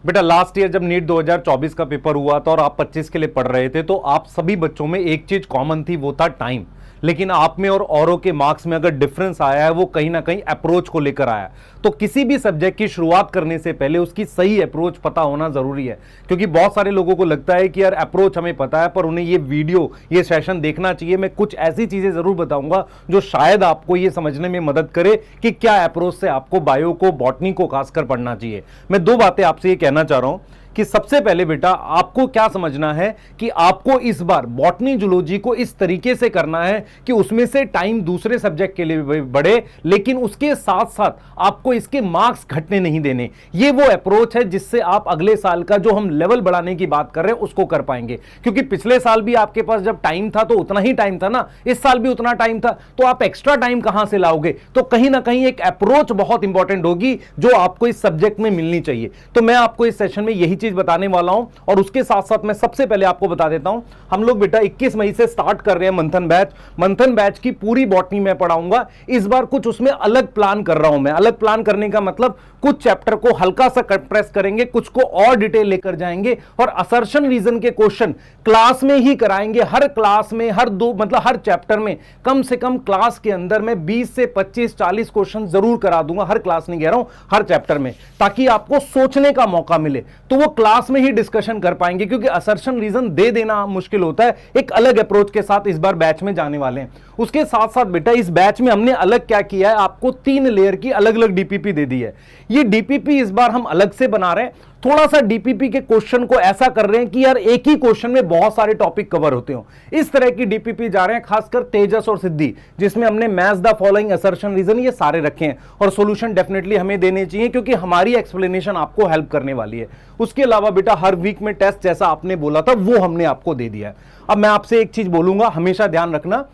बेटा last year जब NEET 2024 का पेपर हुआ था और आप 25 के लिए पढ़ रहे थे, तो आप सभी बच्चों में एक चीज कॉमन थी, वो था टाइम। लेकिन आप में और औरों के मार्क्स में अगर डिफरेंस आया है, वो कहीं ना कहीं अप्रोच को लेकर आया। तो किसी भी सब्जेक्ट की शुरुआत करने से पहले उसकी सही अप्रोच पता होना जरूरी है, क्योंकि बहुत सारे लोगों को लगता है कि यार अप्रोच हमें पता है, पर उन्हें ये वीडियो, ये सेशन देखना चाहिए। मैं कुछ ऐसी चीजें जरूर बताऊंगा जो शायद आपको ये समझने में मदद करे कि क्या अप्रोच से आपको बायो को, बॉटनी को खासकर पढ़ना चाहिए। मैं दो बातें आपसे ये कहना चाह रहा हूं कि सबसे पहले बेटा आपको क्या समझना है कि आपको इस बार बॉटनी जूलॉजी को इस तरीके से करना है कि उसमें से टाइम दूसरे सब्जेक्ट के लिए बढ़े, लेकिन उसके साथ साथ आपको इसके मार्क्स घटने नहीं देने। ये वो अप्रोच है जिससे आप अगले साल का जो हम लेवल बढ़ाने की बात कर रहे हैं उसको कर पाएंगे। क्योंकि पिछले साल भी आपके पास जब टाइम था तो उतना ही टाइम था ना, इस साल भी उतना टाइम था, तो आप एक्स्ट्रा टाइम कहां से लाओगे? तो कहीं ना कहीं एक अप्रोच बहुत इंपॉर्टेंट होगी जो आपको इस सब्जेक्ट में मिलनी चाहिए। तो मैं आपको इस सेशन में यही चीज बताने वाला हूं, और उसके साथ साथ मैं सबसे पहले आपको बता देता हूं, हम लोग बेटा 21 मई से स्टार्ट कर रहे हैं मंथन बैच। मंथन बैच की पूरी बॉटनी मैं पढ़ाऊंगा। इस बार कुछ उसमें अलग प्लान कर रहा हूं मैं। अलग प्लान करने का मतलब कुछ चैप्टर को हल्का सा कंप्रेस करेंगे, कुछ को और डिटेल लेकर जाएंगे, और असर्शन रीजन के क्वेश्चन क्लास में ही कराएंगे। हर क्लास में, हर दो मतलब हर चैप्टर में कम से कम क्लास के अंदर में 20 से 25 40 क्वेश्चन जरूर करा दूंगा। हर क्लास नहीं कह रहा हूं, हर चैप्टर में, ताकि आपको सोचने का मौका मिले। तो वो क्लास में ही डिस्कशन कर पाएंगे, क्योंकि असर्शन रीजन दे देना मुश्किल होता है। एक अलग अप्रोच के साथ इस बार बैच में जाने वाले हैं। उसके साथ साथ बेटा इस बैच में हमने अलग क्या किया है, आपको 3 लेयर की अलग अलग डीपीपी दे दी है। ये डीपीपी इस बार हम अलग से बना रहे हैं। थोड़ा सा डीपीपी के क्वेश्चन को ऐसा कर रहे हैं कि यार एक ही क्वेश्चन में बहुत सारे टॉपिक कवर होते हो, इस तरह की डीपीपी जा रहे हैं। खासकर तेजस और सिद्धि, जिसमें हमने match the following, assertion reason, ये सारे रखे हैं। और सॉल्यूशन डेफिनेटली हमें देने चाहिए, क्योंकि हमारी एक्सप्लेनेशन आपको हेल्प करने वाली है। उसके अलावा बेटा हर वीक में टेस्ट जैसा आपने बोला था वो हमने आपको दे दिया है। अब मैं आपसे एक चीज बोलूंगा, हमेशा ध्यान रखना,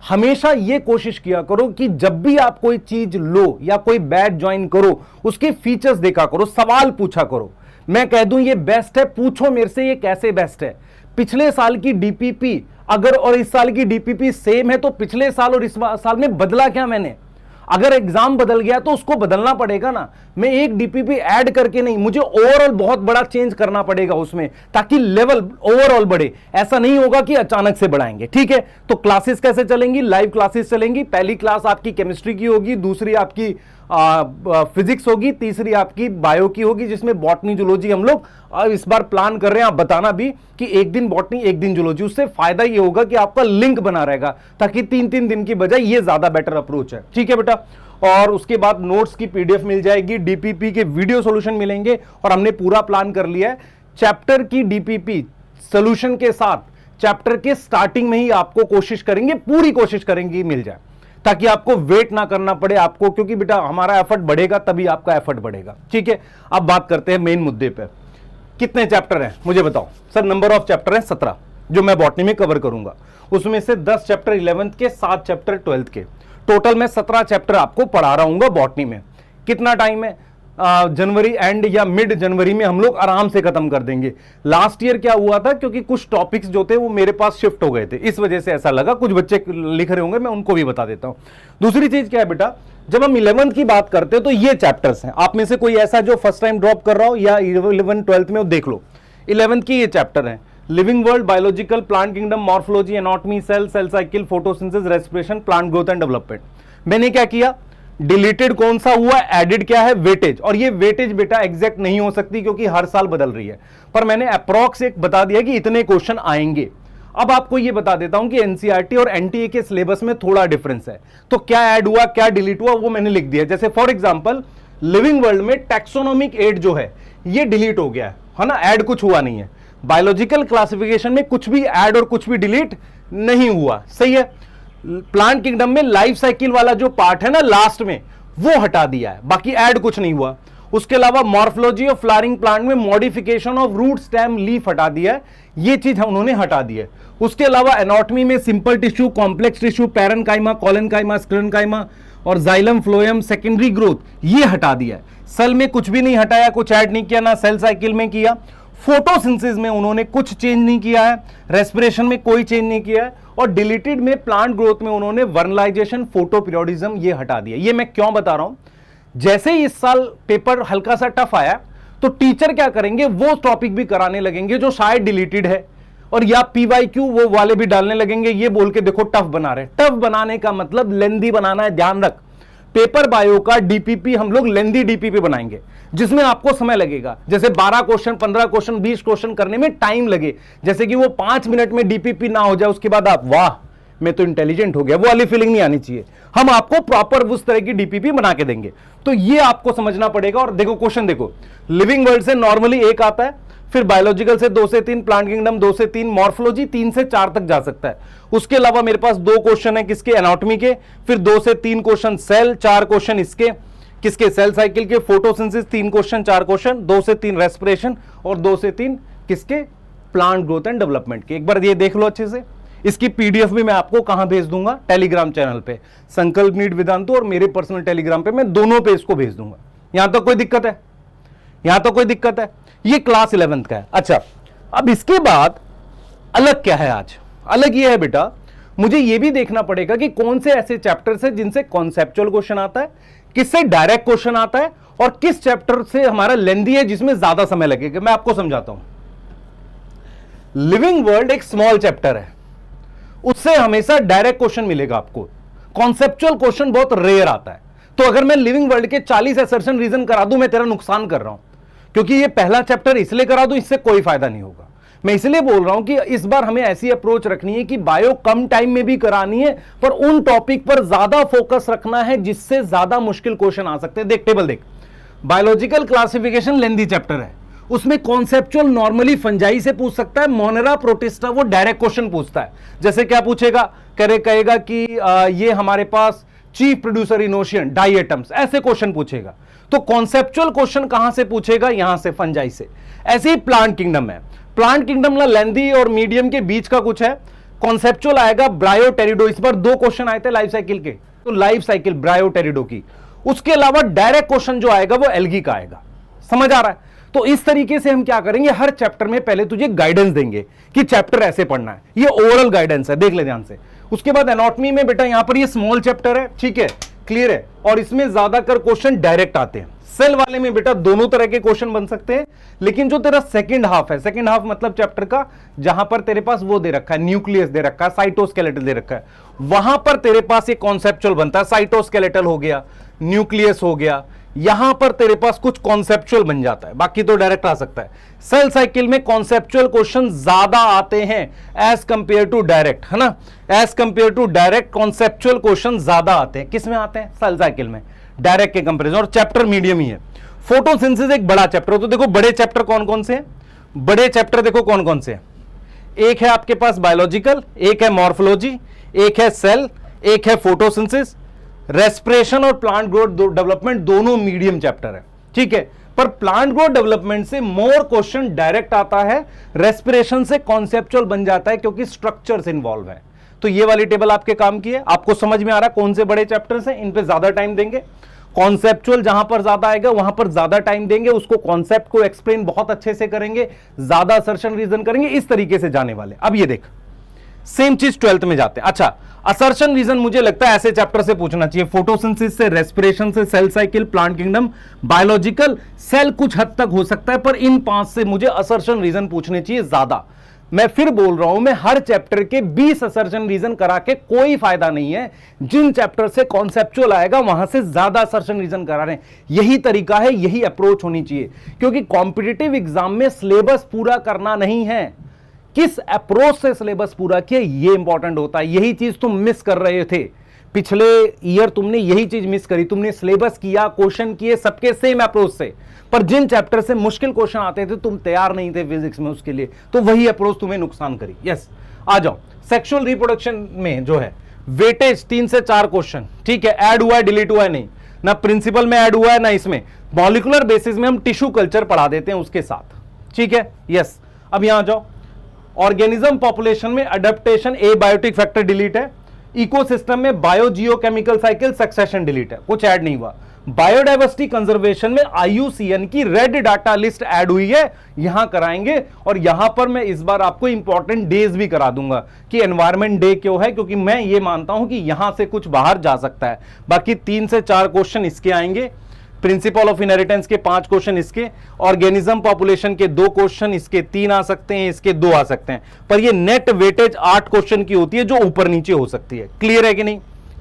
हमेशा यह कोशिश किया करो कि जब भी आप कोई चीज लो या कोई बैच ज्वाइन करो, उसके फीचर्स देखा करो, सवाल पूछा करो। मैं कह दूं ये बेस्ट है, पूछो मेरे से ये कैसे बेस्ट है। पिछले साल की डीपीपी अगर और इस साल की डीपीपी सेम है, तो पिछले साल और इस साल में बदला क्या मैंने? अगर एग्जाम बदल गया तो उसको बदलना पड़ेगा ना। मैं एक डीपीपी ऐड करके नहीं, मुझे ओवरऑल बहुत बड़ा चेंज करना पड़ेगा उसमें, ताकि लेवल ओवरऑल बढ़े। ऐसा नहीं होगा कि अचानक से बढ़ाएंगे। ठीक है, तो क्लासेस कैसे चलेंगी? लाइव क्लासेस चलेंगी। पहली क्लास आपकी केमिस्ट्री की होगी, दूसरी आपकी फिजिक्स होगी, तीसरी आपकी बायो की होगी, जिसमें बॉटनी जूलॉजी हम लोग इस बार प्लान कर रहे हैं। आप बताना भी कि एक दिन बॉटनी एक दिन जूलॉजी। उससे फायदा ये होगा कि आपका लिंक बना रहेगा, ताकि 3-3 दिन की बजाय ये ज्यादा बेटर अप्रोच है। ठीक है बेटा, और उसके बाद नोट्स की पीडीएफ मिल जाएगी, डीपीपी के वीडियो सॉल्यूशन मिलेंगे, और हमने पूरा प्लान कर लिया है चैप्टर की डीपीपी सॉल्यूशन के साथ। चैप्टर के स्टार्टिंग में ही आपको कोशिश करेंगे, पूरी कोशिश करेंगे मिल जाए, ताकि आपको वेट ना करना पड़े आपको, क्योंकि बेटा हमारा एफर्ट बढ़ेगा तभी आपका एफर्ट बढ़ेगा। ठीक है, अब बात करते हैं मेन मुद्दे पे। कितने चैप्टर हैं मुझे बताओ? सर नंबर ऑफ चैप्टर हैं 17 जो मैं बॉटनी में कवर करूंगा। उसमें से 10 चैप्टर 11th के, 7 चैप्टर 12th के। टोटल मैं 17 चैप्टर आपको पढ़ा रहा हूं बॉटनी में। कितना टाइम है? जनवरी एंड या मिड जनवरी में हम लोग आराम से खत्म कर देंगे। लास्ट ईयर क्या हुआ था, क्योंकि कुछ टॉपिक्स जो थे वो मेरे पास शिफ्ट हो गए थे, इस वजह से ऐसा लगा। कुछ बच्चे लिख रहे होंगे, मैं उनको भी बता देता हूं। दूसरी चीज क्या है बेटा, जब हम 11th की बात करते हैं तो ये चैप्टर्स हैं। आप में से कोई ऐसा जो फर्स्ट टाइम ड्रॉप कर रहा हो या 11th 12th में, वो देख लो। 11th की ये चैप्टर है, living world, biological, plant kingdom, morphology, anatomy, cell cycle, photosynthesis, respiration, plant growth and development. मैंने क्या किया, डिलीटेड कौन सा हुआ, एडिड क्या है, वेटेज। और ये वेटेज बेटा एग्जैक्ट नहीं हो सकती, क्योंकि हर साल बदल रही है, पर मैंने अप्रॉक्स एक बता दिया कि इतने क्वेश्चन आएंगे। अब आपको ये बता देता हूं कि एनसीईआरटी और एनटीए के सिलेबस में थोड़ा डिफरेंस है, तो क्या ऐड हुआ, क्या डिलीट हुआ, वो मैंने लिख दिया। जैसे फॉर एग्जांपल लिविंग वर्ल्ड में टैक्सोनॉमिक एड जो है ये डिलीट हो गया है ना, ऐड कुछ हुआ नहीं है। बायोलॉजिकल क्लासिफिकेशन में कुछ भी ऐड और कुछ भी डिलीट नहीं हुआ, सही है। प्लांट किंगडम में लाइफ साइकिल वाला जो पार्ट है ना लास्ट में, वो हटा दिया है, बाकी ऐड कुछ नहीं हुआ। उसके अलावा मॉर्फोलॉजी ऑफ फ्लावरिंग प्लांट में modification of root stem leaf हटा दिया है, ये चीज उन्होंने हटा दी है। उसके अलावा एनाटॉमी में simple tissue, complex tissue, parenchyma, collenchyma, sclerenchyma और जाइलम फ्लोएम, सेकेंडरी ग्रोथ, ये हटा दिया है। सेल में कुछ भी नहीं हटाया, कुछ ऐड नहीं किया, ना सेल साइकिल में किया। फोटोसिंथेसिस में उन्होंने कुछ चेंज नहीं किया है, रेस्पिरेशन में कोई चेंज नहीं किया है, और डिलीटेड में प्लांट ग्रोथ में उन्होंने वर्नलाइजेशन, फोटो पीरियोडिज्म ये हटा दिया। ये मैं क्यों बता रहा हूं, जैसे ही इस साल पेपर हल्का सा टफ आया तो टीचर क्या करेंगे, वो टॉपिक भी कराने लगेंगे जो शायद डिलीटेड है, और या पीवाईक्यू वो वाले भी डालने लगेंगे, ये बोल के देखो टफ बना रहे। टफ बनाने का मतलब लेंदी बनाना है, ध्यान रख। पेपर बायो का डीपीपी हम लोग लेंदी डीपीपी बनाएंगे जिसमें आपको समय लगेगा, जैसे 12 क्वेश्चन, 15 क्वेश्चन, 20 क्वेश्चन करने में टाइम लगे, जैसे कि वो 5 मिनट में डीपीपी ना हो जाए उसके बाद आप वाह मैं तो इंटेलिजेंट हो गया, वो वाली फीलिंग नहीं आनी चाहिए। हम आपको प्रॉपर उस तरह की डीपीपी बना के देंगे, तो ये आपको समझना पड़ेगा। और देखो क्वेश्चन देखो, लिविंग वर्ल्ड से नॉर्मली 1 आता है, फिर बायोलॉजिकल से 2 से 3, प्लांट किंगडम 2 से 3, मॉर्फोलॉजी 3 से 4 तक जा सकता है। उसके अलावा मेरे पास 2 क्वेश्चन है किसके, एनाटॉमी के, फिर 2 से 3 क्वेश्चन सेल, 4 क्वेश्चन इसके किसके, सेल साइकिल के, फोटोसिंथेसिस 3 क्वेश्चन 4 क्वेश्चन, 2 से 3 रेस्पिरेशन और 2 से 3 किसके, प्लांट ग्रोथ एंड डेवलपमेंट के। एक बार ये देख लो अच्छे से। इसकी पीडीएफ भी मैं आपको कहां भेज दूंगा, टेलीग्राम चैनल पे, संकल्प नीट वेदांतु, और मेरे पर्सनल टेलीग्राम पे मैं दोनों पे इसको भेज दूंगा। यहां तक कोई दिक्कत है, यहां तक कोई दिक्कत है? ये क्लास 11th का है। अच्छा, अब इसके बाद अलग क्या है आज? अलग ये है बेटा, मुझे ये भी देखना पड़ेगा कि कौन से ऐसे चैप्टर्स हैं जिनसे कॉन्सेप्चुअल क्वेश्चन आता है, किससे डायरेक्ट क्वेश्चन आता है, और किस चैप्टर से हमारा लेंदी है जिसमें ज्यादा समय लगेगा। मैं आपको समझाता हूं। लिविंग वर्ल्ड एक स्मॉल चैप्टर है, उससे हमेशा डायरेक्ट क्वेश्चन मिलेगा आपको, कॉन्सेप्चुअल क्वेश्चन बहुत रेयर आता है। तो अगर मैं लिविंग वर्ल्ड के 40 असर्शन रीजन करा दूं, मैं तेरा नुकसान कर रहा हूं, क्योंकि ये पहला चैप्टर इसलिए करा दूं, इससे कोई फायदा नहीं होगा। मैं इसलिए बोल रहा हूं कि इस बार हमें ऐसी अप्रोच रखनी है कि बायो कम टाइम में भी करानी है, पर उन टॉपिक पर ज्यादा फोकस रखना है जिससे ज्यादा मुश्किल क्वेश्चन आ सकते हैं। देख टेबल देख, बायोलॉजिकल क्लासिफिकेशन लेंदी चैप्टर है, उसमें कॉन्सेप्चुअल नॉर्मली फंजाई से पूछ सकता है, मोनेरा प्रोटिस्टा वो डायरेक्ट क्वेश्चन पूछता है। जैसे क्या पूछेगा, कहेगा कि ये हमारे पास chief producer in ocean, diatoms, ऐसे क्वेश्चन पूछेगा। तो कॉन्सेप्चुअल क्वेश्चन कहां से पूछेगा, यहां से, फंजाई से। ऐसे ही प्लांट किंगडम है, प्लांट किंगडम ना लेंदी और मीडियम के बीच का कुछ है, कॉन्सेप्चुअल आएगा ब्रायोटेरिडो। इस बार 2 क्वेश्चन आए थे लाइफ साइकिल के, तो लाइफ साइकिल ब्रायोटेरिडो की। उसके अलावा डायरेक्ट क्वेश्चन जो आएगा वो एल्गी का आएगा। समझ आ रहा है? तो इस तरीके से हम क्या करेंगे, हर चैप्टर में पहले तुझे गाइडेंस देंगे कि चैप्टर ऐसे पढ़ना है, ये ओवरऑल गाइडेंस है, देख ले ध्यान से। उसके बाद एनाटॉमी में बेटा यहां पर ये स्मॉल चैप्टर है, ठीक है, क्लियर है, और इसमें ज्यादातर क्वेश्चन डायरेक्ट आते हैं। सेल वाले में बेटा दोनों तरह के क्वेश्चन बन सकते हैं, लेकिन जो तेरा सेकंड हाफ है, सेकंड हाफ मतलब चैप्टर का जहां पर तेरे पास वो दे रखा है, न्यूक्लियस दे रखा है, साइटोस्केलेटल दे रखा है, वहां पर तेरे पास ये कॉन्सेप्चुअल बनता है। साइटोस्केलेटल हो गया, न्यूक्लियस हो गया, यहां पर तेरे पास कुछ कॉन्सेप्चुअल बन जाता है, बाकी तो डायरेक्ट आ सकता है। सेल साइकिल में कॉन्सेप्चुअल क्वेश्चन ज्यादा आते हैं एज कंपेयर टू डायरेक्ट, है ना, as compare to direct conceptual question ज्यादा आते हैं। किसमें आते हैं? सेल साइकिल में, डायरेक्ट के कंपैरिजन, और चैप्टर मीडियम ही है। फोटोसिंथेसिस एक बड़ा चैप्टर हो, तो देखो बड़े चैप्टर कौन कौन से हैं, बड़े चैप्टर देखो कौन कौन से हैं। एक है आपके पास बायोलॉजिकल, एक है मॉर्फोलॉजी, एक है सेल, एक है फोटोसिंथेसिस। रेस्पिरेशन और प्लांट ग्रोथ डेवलपमेंट दोनों मीडियम चैप्टर है, ठीक है, पर प्लांट ग्रोथ डेवलपमेंट से मोर क्वेश्चन डायरेक्ट आता है, रेस्पिरेशन से कॉन्सेप्चुअल बन जाता है क्योंकि स्ट्रक्चर्स इन्वॉल्व है। तो ये वाली टेबल आपके काम की है, आपको समझ में आ रहा है कौन से बड़े चैप्टर्स हैं, इन पे ज्यादा टाइम देंगे। कॉन्सेप्चुअल जहां पर ज्यादा आएगा वहां पर ज्यादा टाइम देंगे, उसको कॉन्सेप्ट को एक्सप्लेन बहुत अच्छे से करेंगे, ज्यादा असर्शन रीजन करेंगे, इस तरीके से जाने वाले। अब ये देख, सेम चीज 12th में जाते हैं। अच्छा, असर्शन रीजन मुझे लगता है ऐसे चैप्टर से पूछना चाहिए, फोटोसिंथेसिस से, रेस्पिरेशन से, cell cycle, plant kingdom, biological, cell कुछ हद तक हो सकता है, पर इन 5 से मुझे असर्शन रीजन पूछने चाहिए ज्यादा। मैं फिर बोल रहा हूं, मैं हर चैप्टर के 20 असर्शन रीजन करा के कोई फायदा नहीं है। जिन चैप्टर से कॉन्सेप्चुअल आएगा वहां से ज्यादा असर्शन रीजन करा रहे हैं, यही तरीका है, यही अप्रोच होनी चाहिए, क्योंकि कॉम्पिटिटिव एग्जाम में सिलेबस पूरा करना नहीं है, किस अप्रोच से सिलेबस पूरा किया ये इंपॉर्टेंट होता है। यही चीज तुम मिस कर रहे थे पिछले ईयर, तुमने यही चीज मिस करी, तुमने सिलेबस किया, क्वेश्चन किए सबके सेम अप्रोच से, पर जिन चैप्टर से मुश्किल क्वेश्चन आते थे तुम तैयार नहीं थे फिजिक्स में उसके लिए, तो वही अप्रोच तुम्हें नुकसान करी। यस, आ जाओ। सेक्सुअल रिप्रोडक्शन में जो है वेटेज 3 से 4 क्वेश्चन, ठीक है, ऐड हुआ है, डिलीट हुआ है नहीं, ना प्रिंसिपल में ऐड हुआ है ना इसमें, मॉलिक्यूलर बेसिस में हम टिश्यू कल्चर पढ़ा देते हैं उसके साथ, ठीक है। यस, अब यहां जाओ, ऑर्गेनिज्म पॉपुलेशन में अडेप्टेशन, ए बायोटिक फैक्टर डिलीट है, इकोसिस्टम में bio geochemical cycle succession delete है, कुछ ऐड नहीं हुआ। बायोडाइवर्सिटी कंजर्वेशन में आईयूसीएन की रेड डाटा लिस्ट ऐड हुई है, यहां कराएंगे, और यहां पर मैं इस बार आपको इंपॉर्टेंट डेज भी करा दूंगा कि एनवायरमेंट डे क्यों है, क्योंकि मैं ये मानता हूं कि यहां से कुछ बाहर जा सकता है। बाकी 3 से 4 क्वेश्चन इसके आएंगे, प्रिंसिपल ऑफ इनहेरिटेंस के 5 क्वेश्चन इसके, ऑर्गेनिज्म पॉपुलेशन के 2 क्वेश्चन इसके, 3 आ सकते हैं इसके, 2 आ सकते हैं, पर ये नेट वेटेज 8 क्वेश्चन की होती है जो ऊपर नीचे हो सकती है। क्लियर है कि नहीं?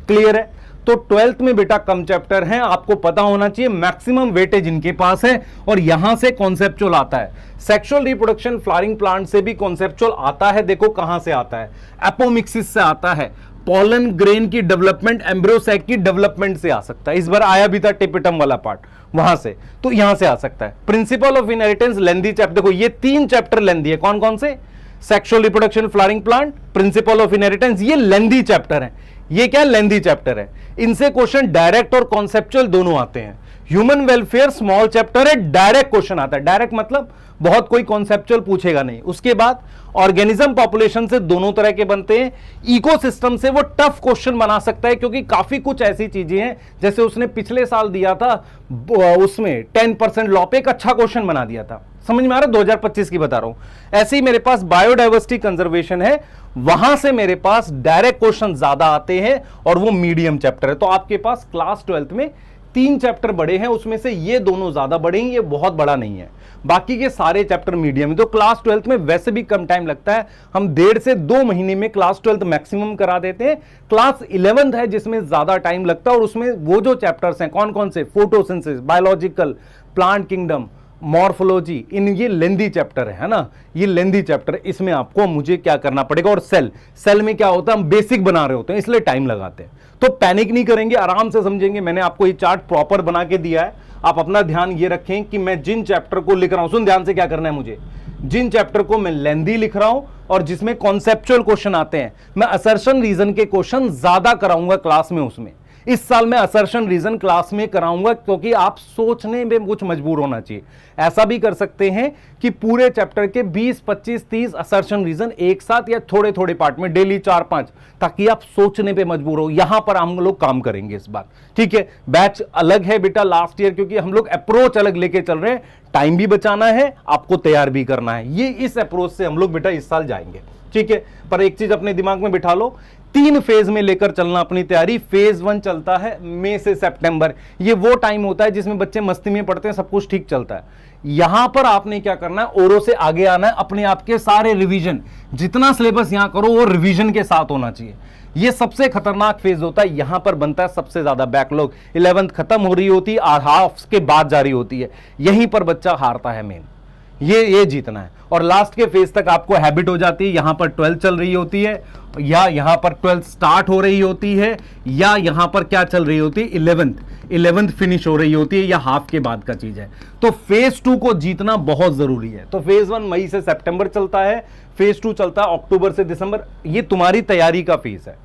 क्लियर है। तो 12th में बेटा कम चैप्टर हैं, आपको पता होना चाहिए, मैक्सिमम वेटेज इनके पास है और यहां से कॉन्सेप्चुअल आता है। सेक्सुअल रिप्रोडक्शन फ्लावरिंग प्लांट से भी कॉन्सेप्चुअल आता है। देखो कहां से आता है, एपोमिक्सिस से आता है, पॉलन ग्रेन की डेवलपमेंट, एम्ब्रियोसैक की डेवलपमेंट से आ सकता है। इस बार आया भी था टेपिटम वाला पार्ट वहां से, तो यहां से आ सकता है। Principle of inheritance lengthy chapter, देखो ये 3 चैप्टर लेंथी है। कौन कौन से? Sexual reproduction flowering plant, principle of inheritance, ये लेंथी चैप्टर है। ये क्या लेंथी चैप्टर है, इनसे क्वेश्चन डायरेक्ट और कॉन्सेप्चुअल दोनों आते हैं। ह्यूमन वेलफेयर स्मॉल चैप्टर है, डायरेक्ट क्वेश्चन आता है। डायरेक्ट मतलब बहुत कोई कॉन्सेप्चुअल पूछेगा नहीं। उसके बाद ऑर्गेनिज्म पॉपुलेशन से दोनों तरह के बनते हैं। इकोसिस्टम से वो टफ क्वेश्चन बना सकता है, क्योंकि काफी कुछ ऐसी चीजें हैं, जैसे उसने पिछले साल दिया था उसमें 10% लॉ पे एक अच्छा क्वेश्चन बना दिया था। समझ में आ रहा है? 2025 की बता रहा हूं। ऐसे ही मेरे पास बायोडाइवर्सिटी कंजर्वेशन है, वहां से मेरे पास डायरेक्ट क्वेश्चन ज्यादा आते हैं और वो मीडियम चैप्टर है। तो आपके पास क्लास 12th में 3 चैप्टर बड़े हैं, उसमें से ये दोनों ज्यादा बड़े हैं, ये बहुत बड़ा नहीं है। बाकी के सारे चैप्टर मीडियम है। तो क्लास 12th में वैसे भी कम टाइम लगता है, हम 1.5 से 2 महीने में क्लास 12th मैक्सिमम करा देते हैं। क्लास 11th है जिसमें ज्यादा टाइम लगता है, और उसमें वो जो चैप्टर्स हैं कौन कौन से, photosynthesis, biological, plant kingdom, morphology, इन ये लेंदी चैप्टर है ना, ये लेंदी चैप्टर। इसमें आपको मुझे क्या करना पड़ेगा, और सेल में क्या होता है, हम बेसिक बना रहे होते हैं इसलिए टाइम लगाते हैं। तो पैनिक नहीं करेंगे, आराम से समझेंगे। मैंने आपको ये चार्ट प्रॉपर बना के दिया है। आप अपना ध्यान ये रखें कि मैं जिन चैप्टर को लिख रहा हूं, सुन ध्यान से क्या करना है मुझे, जिन चैप्टर को मैं लेंदी लिख रहा हूं और जिसमें कॉन्सेप्चुअल क्वेश्चन आते हैं, मैं असर्शन रीजन के क्वेश्चन ज्यादा कराऊंगा क्लास में। उसमें इस साल मैं असर्शन रीजन क्लास में कराऊंगा, क्योंकि आप सोचने में कुछ मजबूर होना चाहिए। ऐसा भी कर सकते हैं कि पूरे चैप्टर के 20, 25, 30 असर्शन रीजन एक साथ या थोड़े थोड़े पार्ट में, डेली 4-5, ताकि आप सोचने पे मजबूर हो। यहां पर हम लोग काम करेंगे इस बार, ठीक है। बैच अलग है बेटा लास्ट ईयर, क्योंकि हम लोग अप्रोच अलग लेके चल रहे हैं। टाइम भी बचाना है, आपको तैयार भी करना है। ये इस अप्रोच से हम लोग बेटा इस साल जाएंगे, ठीक है। पर एक चीज अपने दिमाग में बिठा लो, 3 फेज में लेकर चलना अपनी तैयारी। फेज 1 चलता है मई से सितंबर, ये वो टाइम होता है जिसमें बच्चे मस्ती में पढ़ते हैं, सब कुछ ठीक चलता है। यहां पर आपने क्या करना है, ओरो से आगे आना है। अपने आप के सारे रिवीजन, जितना सिलेबस यहां करो वो रिवीजन के साथ होना चाहिए। ये सबसे खतरनाक फेज होता है, यहां पर बनता है सबसे ज्यादा बैकलॉग। 11th खत्म हो रही होती है, हाफ के बाद जारी होती है, यहीं पर बच्चा हारता है मेन। ये जीतना है, और लास्ट के फेज तक आपको हैबिट हो जाती है। यहां पर 12th चल रही होती है, या यहां पर 12th स्टार्ट हो रही होती है, या यहां पर क्या चल रही होती है, 11th फिनिश हो रही होती है, या हाफ के बाद का चीज है। तो फेज 2 को जीतना बहुत जरूरी है। तो फेज 1 मई से सितंबर चलता है, फेज 2 चलता है अक्टूबर से दिसंबर। ये तुम्हारी तैयारी का फेज है।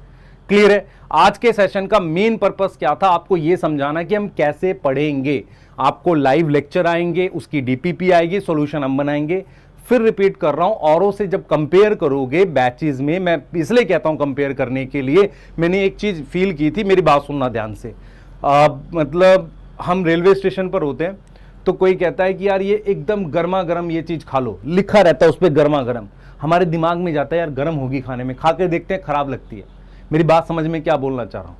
क्लियर है? आज के सेशन का मेन पर्पस क्या था, आपको यह समझाना कि हम कैसे पढ़ेंगे। आपको लाइव लेक्चर आएंगे, उसकी डीपीपी आएगी, सॉल्यूशन हम बनाएंगे। फिर रिपीट कर रहा हूं, औरों से जब कंपेयर करोगे बैचेस में, मैं इसलिए कहता हूं कंपेयर करने के लिए, मैंने एक चीज फील की थी, मेरी बात सुनना ध्यान से। मतलब हम रेलवे स्टेशन पर होते हैं, तो कोई कहता है कि यार ये एकदम गर्मा गर्म ये चीज खा लो, लिखा रहता है उस पर गर्मा गर्म। हमारे दिमाग में जाता है यार गर्म होगी खाने में, खा के देखते हैं खराब लगती है। मेरी बात समझ में क्या बोलना चाह रहा हूं,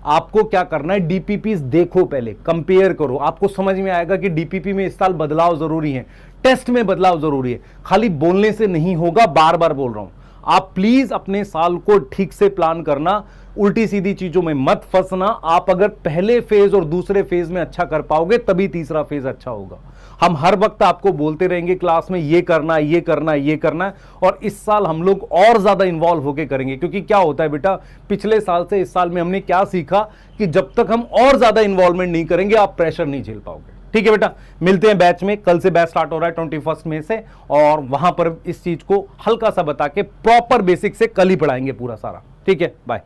आपको क्या करना है, डीपीपीस देखो, पहले कंपेयर करो, आपको समझ में आएगा कि डीपीपी में इस साल बदलाव जरूरी है, टेस्ट में बदलाव जरूरी है। खाली बोलने से नहीं होगा, बार बार बोल रहा हूं। आप प्लीज अपने साल को ठीक से प्लान करना, उल्टी सीधी चीजों में मत फंसना। आप अगर पहले फेज और दूसरे फेज में अच्छा कर पाओगे, तभी तीसरा फेज अच्छा होगा। हम हर वक्त आपको बोलते रहेंगे क्लास में ये करना, ये करना, ये करना, और इस साल हम लोग और ज्यादा इन्वॉल्व होकर करेंगे। क्योंकि क्या होता है बेटा, पिछले साल से इस साल में हमने क्या सीखा कि जब तक हम और ज्यादा इन्वॉल्वमेंट नहीं करेंगे, आप प्रेशर नहीं झेल पाओगे। ठीक है बेटा, मिलते हैं बैच में। कल से बैच स्टार्ट हो रहा है 21 मई से, और वहां पर इस चीज को हल्का सा बता के प्रॉपर बेसिक से कल ही पढ़ाएंगे पूरा सारा। ठीक है, बाय।